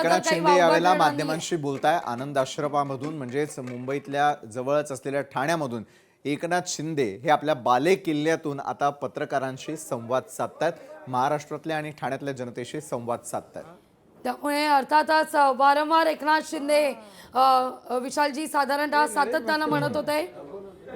एकनाथ शिंदे यावेळेला माध्यमांशी बोलताय आनंद आश्रमामधून, म्हणजेच मुंबईतल्या जवळच असलेल्या ठाण्यामधून एकनाथ शिंदे हे आपल्या बाले किल्ल्यातून आता पत्रकारांशी संवाद साधतात, महाराष्ट्रातल्या आणि ठाण्यातल्या जनतेशी संवाद साधतात. त्यामुळे अर्थातच वारंवार एकनाथ शिंदे विशालजी साधारणतः सातत्यानं म्हणत होते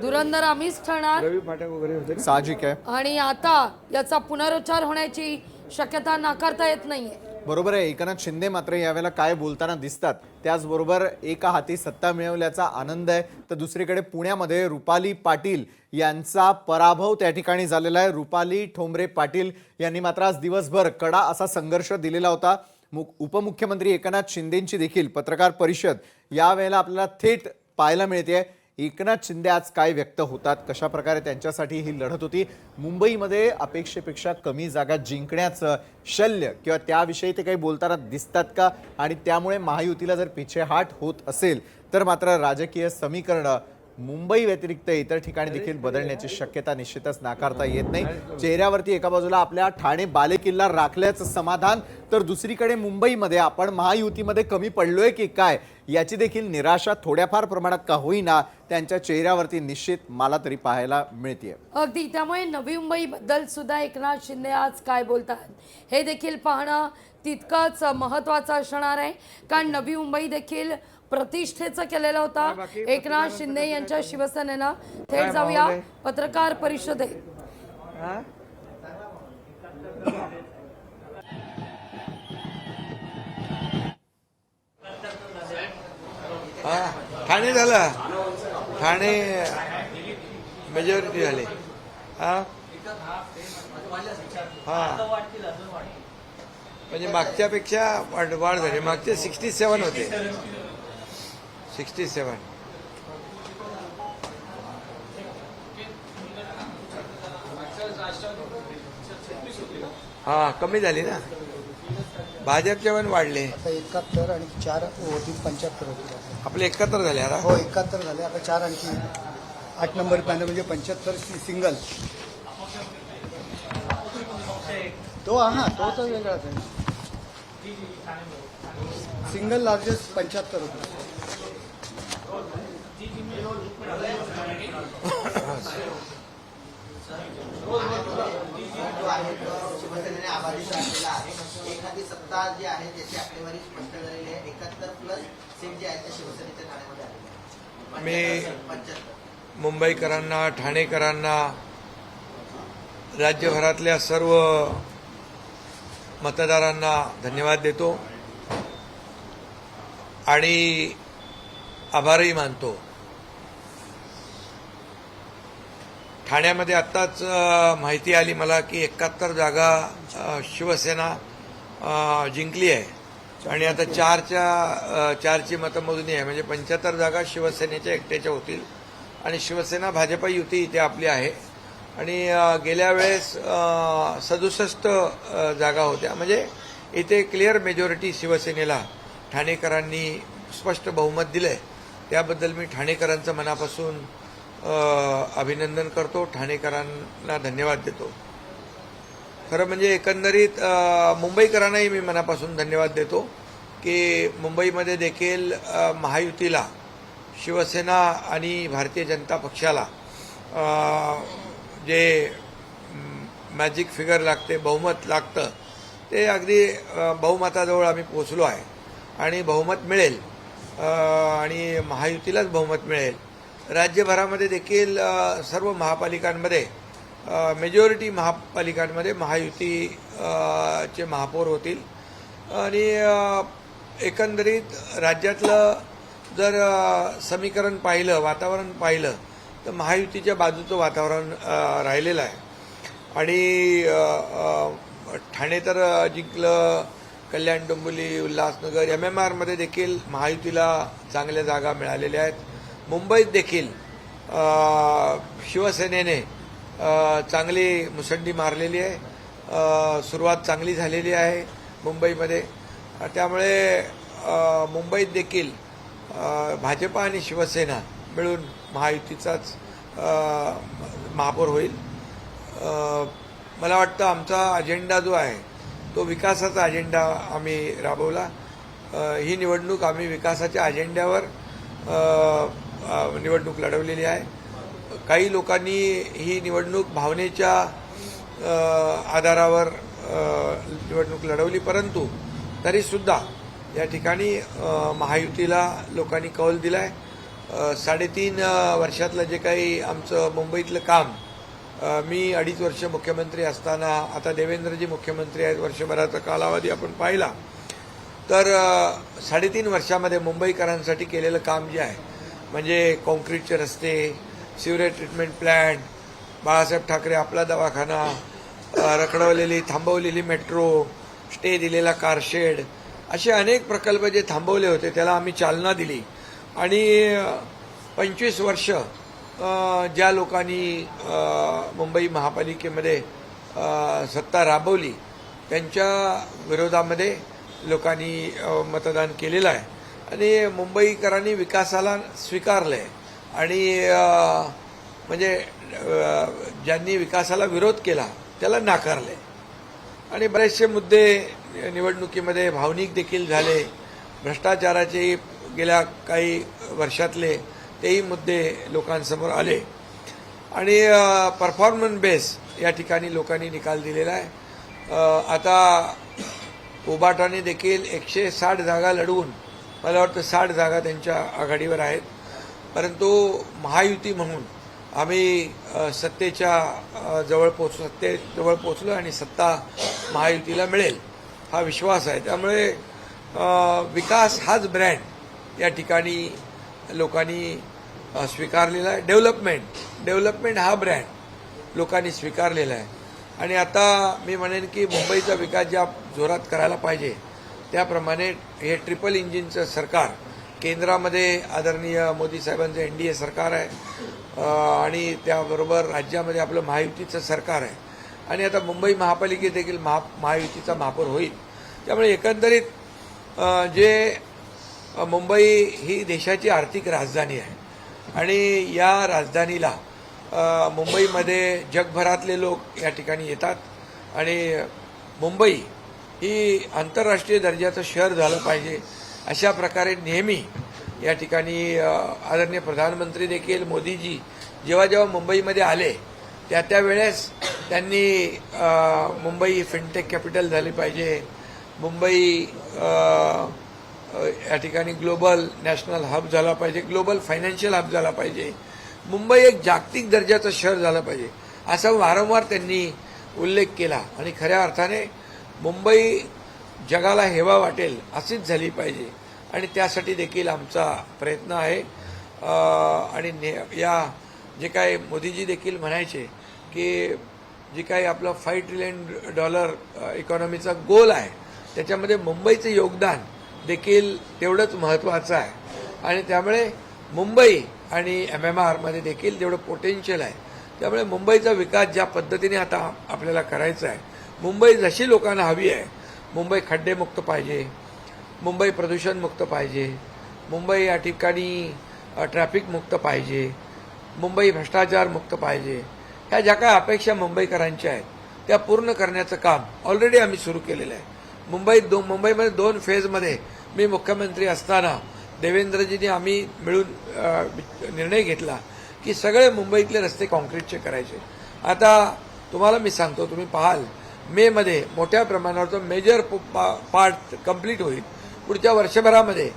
धुरंधर आम्हीच ठरणार, साहजिक आहे. आणि आता याचा पुनरुच्चार होण्याची शक्यता नाकारता येत नाहीये. बरोबर आहे. एकनाथ शिंदे मात्र यावेळेला काय बोलताना दिसतात, त्याचबरोबर एका हाती सत्ता मिळवल्याचा आनंद आहे, तर दुसरीकडे पुण्यामध्ये रुपाली पाटील यांचा पराभव त्या ठिकाणी झालेला आहे. रुपाली ठोंबरे पाटील यांनी मात्र आज दिवसभर कडा असा संघर्ष दिलेला होता. उपमुख्यमंत्री एकनाथ शिंदेंची देखील पत्रकार परिषद यावेळेला आपल्याला थेट पाहायला मिळते. एकनाथ शिंदे आज काय व्यक्त होतात, कशा प्रकारे त्यांच्यासाठी ही लढत होती, मुंबईमध्ये अपेक्षेपेक्षा कमी जागा जिंकण्याचं शल्य किंवा त्याविषयी ते काही बोलताना दिसतात का, आणि त्यामुळे महायुतीला जर पिछेहाट होत असेल तर मात्र राजकीय समीकरण मुंबई व्यतिरिक्त इतर ठिकाणी देखील बदलण्याची शक्यता निश्चितच नाकारता येत नाही. चेहऱ्यावरती एका बाजूला आपल्या ठाणे बालेकिल्ला राखल्याचं समाधान, तर दुसरीकडे मुंबईमध्ये आपण महायुतीमध्ये कमी पडलोय की काय याची देखील निराशा थोड्याफार प्रमाणात का होईना त्यांच्या चेहऱ्यावरती निश्चित मला तरी पाहायला मिळते. अगदी, त्यामुळे नवी मुंबईबद्दल सुद्धा एकनाथ शिंदे आज काय बोलतात हे देखील पाहणं तितकंच महत्त्वाचं असणार आहे. कारण नवी मुंबई देखील प्रतिष्ठेचं केलेलं होता एकनाथ शिंदे यांच्या शिवसेनेनं. थेट जाऊया पत्रकार परिषदेत. ठाणे झाला, ठाणे मेजॉरिटी झाले. हा म्हणजे मागच्यापेक्षा वाढ झाली. मागचे 67 होते, 67. हा कमी झाली ना, भाजपच्या पण वाढले. आता 71 आणि 4 होतील, 75 होतील. आपले 71 झाले आता. हो 71 झाले. आता 4 आणखी 8 नंबर पॅनल म्हणजे 75 सिंगल. तो तो तर वेगळाच आहे. सिंगल लार्जेस्ट 75 होते. शिवसेनेने आबाधित राहिलेला आहे. एखादी सत्ता जी आहे त्याची आकडेवारी स्पष्ट झालेली आहे. 71 प्लस सीट जे आहेत ते शिवसेनेच्या ठाण्यामध्ये आलेले आहे. मी मुंबईकरांना, ठाणेकरांना, राज्यभरातल्या सर्व मतदारांना धन्यवाद देतो आणि आभारही मानतो. ठाण्यामध्ये आत्ताच माहिती आली मला की 71 जागा शिवसेना जिंकली आहे आणि आता 4ची मतमोजणी आहे. म्हणजे 75 जागा शिवसेनेच्या एकट्याच्या होतील आणि शिवसेना भाजपा युती इथे आपली आहे. आणि गेल्या वेळेस 67 जागा होत्या. म्हणजे इथे क्लिअर मेजॉरिटी शिवसेनेला ठाणेकरांनी स्पष्ट बहुमत दिलंय. त्याबद्दल मी ठाणेकरांचं मनापासून अभिनंदन करतो, ठाणेकरांना धन्यवाद देतो. खरं म्हणजे एकंदरीत मुंबईकरांनाही मी मनापासून धन्यवाद देतो की मुंबईमध्ये देखील महायुतीला, शिवसेना आणि भारतीय जनता पक्षाला जे मॅजिक फिगर लागते, बहुमत लागतं, ते अगदी बहुमताजवळ आम्ही पोहोचलो आहे आणि बहुमत मिळेल आणि महायुतीलाच बहुमत मिळेल. राज्यभरामध्ये देखील सर्व महापालिकांमध्ये, मेजॉरिटी महापालिकांमध्ये महायुतीचे महापौर होतील आणि एकंदरीत राज्यातलं जर समीकरण पाहिलं, वातावरण पाहिलं तर महायुतीच्या बाजूचं वातावरण राहिलेलं आहे. आणि ठाणे तर जिंकलं, कल्याण, डोंबिवली, उल्हासनगर, MMRमध्ये देखील महायुतीला चांगल्या जागा मिळालेल्या आहेत. मुंबईत देखील शिवसेनेने चांगली मुसंडी मारलेली आहे. सुरुवात चांगली झालेली आहे मुंबईमध्ये. त्यामुळे मुंबईत देखील भाजपा आणि शिवसेना मिळून महायुतीचाच महापौर होईल. मला वाटतं आमचा अजेंडा जो आहे तो विकासाचा अजेंडा आम्ही राबवला ही निवडणूक आम्ही विकासाच्या अजेंड्यावर निवडणूक लढवलेली आहे. काही लोकांनी ही निवडणूक भावनेच्या आधारावर निवडणूक लढवली, परंतु तरीसुद्धा या ठिकाणी महायुतीला लोकांनी कौल दिलाय. 3.5 वर्षातलं जे काही आमचं मुंबईतलं काम, मी 2.5 वर्ष मुख्यमंत्री असताना, आता देवेंद्रजी मुख्यमंत्री आहेत, वर्षभराचा कालावधी आपण पाहिला तर 3.5 वर्षामध्ये मुंबईकरांसाठी केलेलं काम जे आहे, म्हणजे कॉन्क्रीटचे रस्ते, sewerage treatment plant, Balasaheb Thackeray आपला दवाखाना, रखडवलेली थांबवलेली मेट्रो, स्टे दिलेला कारशेड, असे अनेक प्रकल्प जे थांबवले होते त्याला आम्ही चालना दिली. आणि 25 वर्ष ज्या लोकांनी मुंबई महापालिकेमध्ये सत्ता राबवली त्यांच्या विरोधामध्ये लोकांनी मतदान केलेलं आहे आणि मुंबईकरांनी विकासाला स्वीकारलंय. आणि म्हणजे ज्यांनी विकासाला विरोध केला त्याला नाकारले. आणि बरेचसे मुद्दे निवडणुकीमध्ये भावनिक देखील झाले. भ्रष्टाचाराचे गेल्या काही वर्षातले तेही मुद्दे लोकांसमोर आले आणि परफॉर्मन्स बेस या ठिकाणी लोकांनी निकाल दिलेला आहे. आता उबाटाने देखील 160 जागा लढवून मला वाटतं 60 जागा त्यांच्या आघाडीवर आहेत. परंतु महायुती म्हणून आम्ही सत्तेच्या जवळ पोचलो आणि सत्ता महायुतीला मिळेल हा विश्वास आहे. त्यामुळे विकास हाच ब्रँड या ठिकाणी लोकांनी स्वीकारलेला आहे. डेव्हलपमेंट हा ब्रँड लोकांनी स्वीकारलेला आहे. आणि आता मी म्हणेन की मुंबईचा विकास ज्या जोरात करायला पाहिजे त्याप्रमाणे हे ट्रिपल इंजिनचं सरकार, केंद्रामध्ये आदरणीय मोदी साहेबांचं NDA सरकार आहे आणि त्याबरोबर राज्यामध्ये आपलं महायुतीचं सरकार आहे आणि आता मुंबई महापालिकेत देखील महायुतीचा महापौर होईल. त्यामुळे एकंदरीत जे मुंबई ही देशाची आर्थिक राजधानी आहे आणि या राजधानीला मुंबईमध्ये जगभरातले लोक या ठिकाणी येतात आणि मुंबई ही आंतरराष्ट्रीय दर्जाचं शहर झालं पाहिजे अशा प्रकारे नेहमी या ठिकाणी आदरणीय प्रधानमंत्री देखील मोदीजी जेव्हा मुंबईमध्ये आले त्यावेळेस त्यांनी मुंबई फिनटेक कॅपिटल झाली पाहिजे, मुंबई या ठिकाणी ग्लोबल नॅशनल हब झाला पाहिजे, ग्लोबल फायनान्शियल हब झाला पाहिजे, मुंबई एक जागतिक दर्जाचं शहर झालं पाहिजे असा वारंवार त्यांनी उल्लेख केला. आणि खऱ्या अर्थाने मुंबई जगाला हेवा वाटेल अशीच झाली पाहिजे आणि त्यासाठी देखील आमचा प्रयत्न आहे. आणि या जे काय मोदीजी देखील म्हणायचे की जे काही आपलं $5 ट्रिलियन इकॉनॉमीचा गोल आहे त्याच्यामध्ये मुंबईचं योगदान देखील तेवढंच महत्त्वाचं आहे. आणि त्यामुळे मुंबई आणि MMR मध्ये देखील तेवढं पोटेन्शियल आहे. त्यामुळे मुंबईचा विकास ज्या पद्धतीने आता आपल्याला करायचा आहे, मुंबई जशी लोकांना हवी आहे, मुंबई खड्डेमुक्त पाहिजे, मुंबई प्रदूषणमुक्त पाहिजे, मुंबई या ठिकाणी ट्रॅफिक मुक्त पाहिजे, मुंबई भ्रष्टाचार मुक्त पाहिजे, ह्या ज्या काही अपेक्षा मुंबईकरांच्या आहेत त्या पूर्ण करण्याचं काम ऑलरेडी आम्ही सुरू केलेलं आहे. मुंबईमध्ये 2 फेजमध्ये मी मुख्यमंत्री असताना देवेंद्रजींनी आम्ही मिळून निर्णय घेतला की सगळे मुंबईतले रस्ते कॉन्क्रीटचे करायचे. आता तुम्हाला मी सांगतो, तुम्ही पाहाल मे मध्ये मोठ्या प्रमाणावर मेजर पार्ट कंप्लीट होईल. पुढच्या वर्षभरामध्ये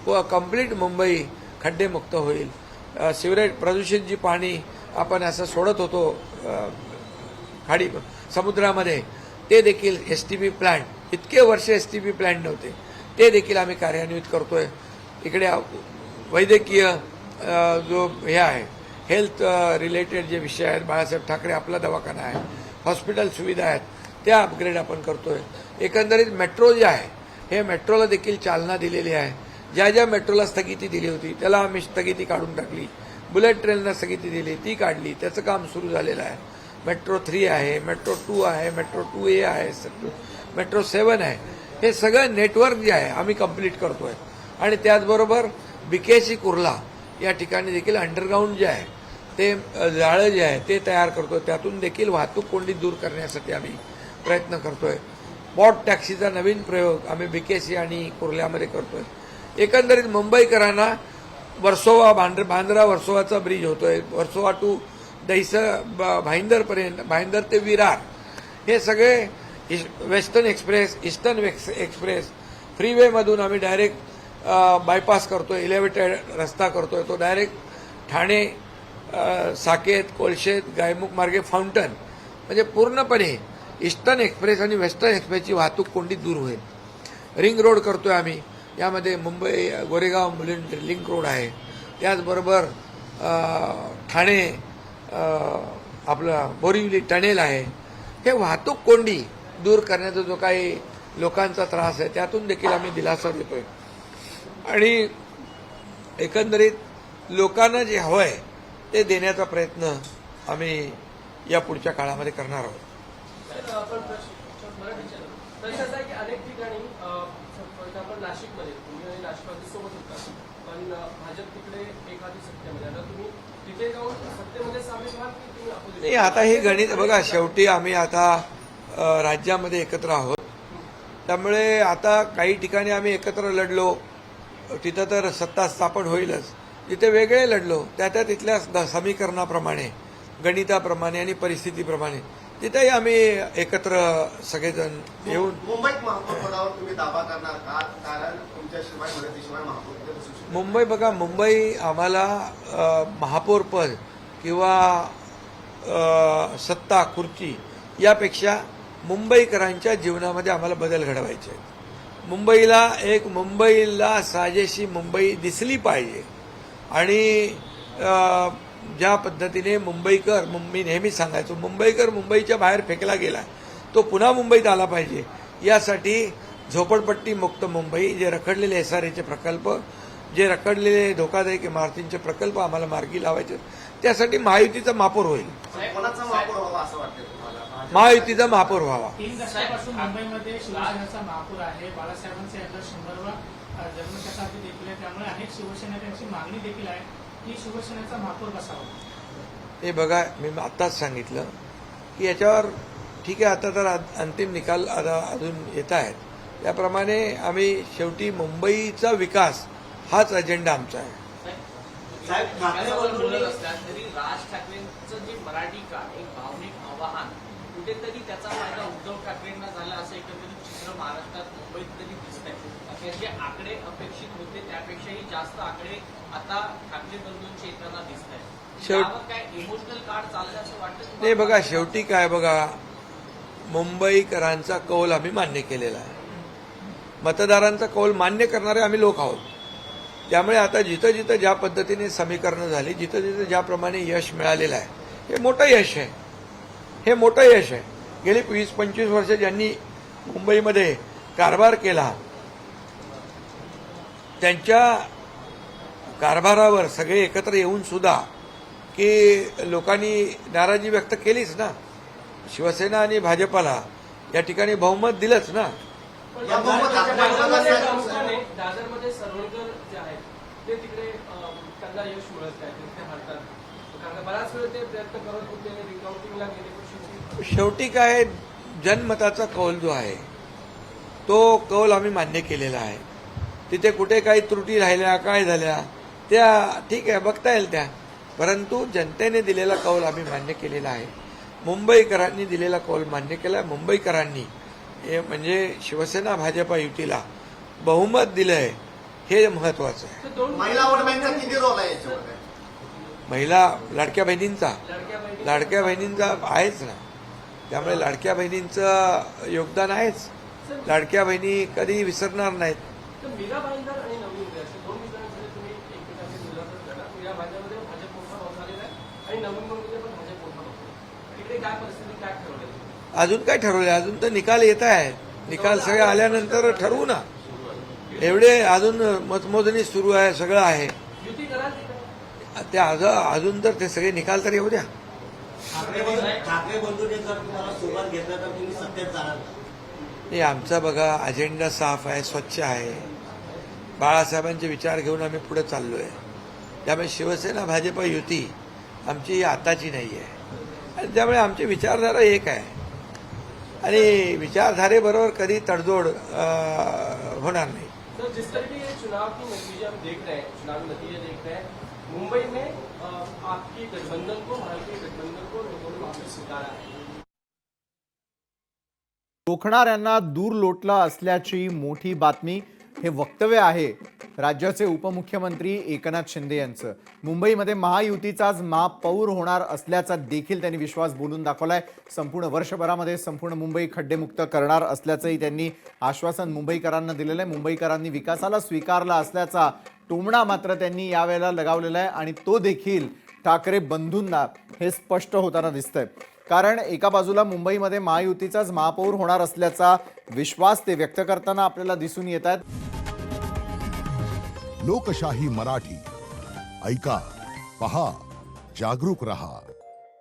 कंप्लीट मुंबई खड्डेमुक्त होईल. सिवरेज प्रदूषित जी पाणी आपण असं सोडत होतो खाडी समुद्रामध्ये ते देखील STP प्लांट, इतके वर्ष STP प्लांट नव्हते, ते देखील आम्ही कार्यान्वित करतोय. इकडे वैद्यकीय जो हे आहे हेल्थ रिलेटेड जे विषय आहेत, बाळासाहेब ठाकरे आपला दवाखाना आहे, हॉस्पिटल सुविधा आहेत त्या अपग्रेड आपण करतोय. एकंदरीत मेट्रो जे आहे हे मेट्रोला देखील चालना दिलेली आहे. ज्या मेट्रोला स्थगिती दिली होती त्याला आम्ही स्थगिती काढून टाकली. बुलेट ट्रेनला स्थगिती दिली ती काढली, त्याचं काम सुरू झालेलं आहे. मेट्रो 3 आहे, मेट्रो 2 आहे, मेट्रो 2A आहे, मेट्रो 7 आहे. हे सगळं नेटवर्क जे आहे आम्ही कंप्लीट करतोय. आणि त्याचबरोबर BKC कुर्ला या ठिकाणी देखील अंडरग्राऊंड जे आहे ते जाळं जे आहे ते तयार करतोय. त्यातून देखील वाहतूक कोंडी दूर करण्यासाठी आम्ही प्रयत्न करतोय. स्पॉट टॅक्सीचा नवीन प्रयोग आम्ही BKC आणि कुर्ल्यामध्ये करतोय. एकंदरीत मुंबईकरांना वर्सोवा बांद्रा वर्सोवाचा ब्रिज होतोय, वर्सोवा टू भाईंदरपर्यंत, भाईंदर ते विरार, हे सगळे वेस्टर्न एक्सप्रेस, ईस्टर्न एक्सप्रेस, फ्रीवेमधून आम्ही डायरेक्ट बायपास करतोय, एलिव्हेटेड रस्ता करतोय, तो डायरेक्ट ठाणे, साकेत, कोलशेत, गायमुख मार्गे फाउंटन, म्हणजे पूर्णपणे ईस्टर्न एक्सप्रेस आणि वेस्टर्न एक्सप्रेसची वाहतूक कोंडी दूर होईल. रिंग रोड करतोय आम्ही, यामध्ये मुंबई गोरेगाव मुलुंड लिंक रोड आहे, त्याचबरोबर ठाणे आपलं बोरिवली टनेल आहे. हे वाहतूक कोंडी दूर करण्याचा जो काही लोकांचा त्रास आहे त्यातून देखील आम्ही दिलासा देतोय. आणि एकंदरीत लोकांना जे हवं आहे ते देण्याचा प्रयत्न आम्ही या पुढच्या काळामध्ये करणार आहोत. तसं आहे की अनेक ठिकाणी आपण नाशिकमध्ये तुम्ही आणि राष्ट्रवादी सोबत होता, पण भाजप तिकडे एखादी सत्तेमध्ये, आता तुम्ही तिथे जाऊन सत्तेमध्ये सामील व्हाल की तुम्ही opposition? नाही, आता हे गणित बघा, शेवटी आम्ही आता राज्यामध्ये एकत्र आहोत, त्यामुळे आता काही ठिकाणी आम्ही एकत्र लढलो, तिथं तर सत्ता स्थापन होईलच. जिथे वेगळे लढलो त्या तिथल्या समीकरणाप्रमाणे, गणिताप्रमाणे आणि परिस्थितीप्रमाणे तिथेही आम्ही एकत्र सगळेजण येऊन मुंबईत महापौर पदावर तुम्ही दावा करणार का? कारण तुमच्याशिवाय मदतीशिवाय महापौर तिथे बसू शकत नाही. मुंबई बघा, मुंबई आम्हाला महापौर पद किंवा सत्ता खुर्ची यापेक्षा मुंबईकरांच्या जीवनामध्ये आम्हाला बदल घडवायचे आहेत. मुंबईला साजेशी मुंबई दिसली पाहिजे. आणि ज्या पद्धतीने मुंबईकर, मी नेहमी सांगायचो, मुंबईकर मुंबईच्या बाहेर फेकला गेला, तो पुन्हा मुंबईत आला पाहिजे. यासाठी झोपडपट्टी मुक्त मुंबई, जे रखडलेले SRAचे प्रकल्प, जे रखडलेले धोकादायक इमारतींचे प्रकल्प आम्हाला मार्गी लावायचे, त्यासाठी महायुतीचा महापौर होईल. कोणाचा महापौर व्हावा असं वाटतं तुम्हाला? महायुतीचा महापौर व्हावा. 3 दशकापासून मुंबईमध्ये शिवसेनेचा महापौर आहे. बाळासाहेबांचा यंदा 100वा जन्मशताब्दी देखील आहे, त्यामुळे अनेक शिवसैनिकांची मागणी देखील आहे की शिवसेनेचा महापौर बसावा. हे बघा, मी आत्ताच सांगितलं की याच्यावर ठीक आहे, आता तर अंतिम निकाल अजून येत आहेत, त्याप्रमाणे आम्ही शेवटी मुंबईचा विकास हाच अजेंडा आमचा आहे. साहेब, ठाकरेवर बोलत असतात तरी राज ठाकरेंचं जे मराठी का एक भावनिक आवाहन कुठेतरी त्याचा फायदा उद्धव ठाकरेंना झाला असं एकंदरीत चित्र महाराष्ट्रात मुंबईत तरी दिसत आहे. जे आकडे अपेक्षित होते त्यापेक्षाही जास्त आकडे आता ठाकरे बंधूंचे येताना दिसत आहेत. यावर काय इमोशनल कार्ड चाललं असं वाटतं? नाही बघा, शेवटी काय बघा, मुंबईकरांचा कौल आम्ही मान्य केलेला आहे. मतदारांचा कौल मान्य करणारे आम्ही लोक आहोत. त्यामुळे आता जिथं जिथं ज्या पद्धतीने समीकरणं झाली, जिथं जिथं ज्याप्रमाणे यश मिळालेलं आहे, हे मोठं यश आहे. हे मोठं यश आहे. गेली 20-25 वर्ष ज्यांनी मुंबईमध्ये कारभार केला, त्यांच्या कारभारावर सगळे एकत्र येऊन सुद्धा की लोकांनी नाराजी व्यक्त केलीच ना. शिवसेना आणि भाजपाला या ठिकाणी बहुमत दिलंच ना. या बहुमताच्या पाठीमागे दादरमध्ये सरवणकर जे आहेत ते तिकडे त्यांना यश मिळत नाही, ते हरतात. कारण बराच वेळ ते प्रयत्न करत होते, रिकाउंटिंगला गेले, पण शेवटी काय, जनमताचा कौल जो आहे तो कौल आम्ही मान्य केलेला आहे. तिथे कुठे काही त्रुटी राहिल्या, काय झाल्या, त्या ठीक आहे, बघता येईल त्या, परंतु जनतेने दिलेला कौल आम्ही मान्य केलेला आहे. मुंबईकरांनी दिलेला कौल मान्य केला. मुंबईकरांनी हे म्हणजे शिवसेना भाजपा युतीला बहुमत दिलंय, हे महत्वाचं आहे. महिला वोट बँकचा किती रोल आहे याच्यामध्ये? महिला लाडक्या बहिणींचा आहेच ना, त्यामुळे लाडक्या बहिणींचं योगदान आहेच. लाडक्या बहिणी कधी विसरणार नाहीत. तर मीरा भाईंदर आणि नवीन मुंबई असे दोन ठिकाणी तुम्ही एकमेकांची मुलाखत करा. मीरा भाईंदरमध्ये भाजप मोठा भाव झालेला आहे आणि नवीन मुंबईमध्ये पण भाजप मोठा भाव. तिकडे काय परिस्थिती, काय ठरवलं? अजून काय ठरवलंय? अजून तर निकाल येत आहे. निकाल सगळे आल्यानंतर ठरवू ना. एवढे अजून मतमोजणी सुरू आहे, सगळं आहे. युती कराल तिकडे? ते अजून तर ते सगळे निकाल तर येऊ द्या. ठाकरे बंधूंनी जर तुम्हाला सोबत घेतलं तर तुम्ही सत्तेत जाणार का? नाही, आमचा बघा अजेंडा साफ आहे, स्वच्छ आहे. बाळासाहेबांचे विचार घेऊन आम्ही पुढे चाललोय. त्यामुळे शिवसेना भाजप युती आमची आताची नाही आहे आणि त्यामुळे आमची विचारधारा एक आहे. आणि विचारधारेबरोबर कधी तडजोड होणार नाही. सर, जिस तरह के ये चुनाव की नतीजे हम देख रहे हैं, चुनावी नतीजे देख रहे हैं, मुंबई में आपकी गठबंधन को, भारतीय गठबंधन को लोगों ने वापस स्वीकारा है. रोखणाऱ्यांना दूर लोटलं असल्याची मोठी बातमी. हे वक्तव्य आहे राज्याचे उपमुख्यमंत्री एकनाथ शिंदे यांचं. मुंबईमध्ये महायुतीचाच महापौर होणार असल्याचा देखील त्यांनी विश्वास बोलून दाखवलाय. संपूर्ण वर्षभरामध्ये संपूर्ण मुंबई खड्डेमुक्त करणार असल्याचंही त्यांनी आश्वासन मुंबईकरांना दिलेलं आहे. मुंबईकरांनी विकासाला स्वीकारला असल्याचा टोमणा मात्र त्यांनी यावेळेला लगावलेला आहे आणि तो देखील ठाकरे बंधूंना हे स्पष्ट होताना दिसतंय. कारण एका बाजूला मुंबईमध्ये महायुतीचाच महापौर होणार असल्याचा विश्वास ते व्यक्त करताना आपल्याला दिसून येत आहेत. लोकशाही मराठी ऐका, पहा, जागरूक रहा.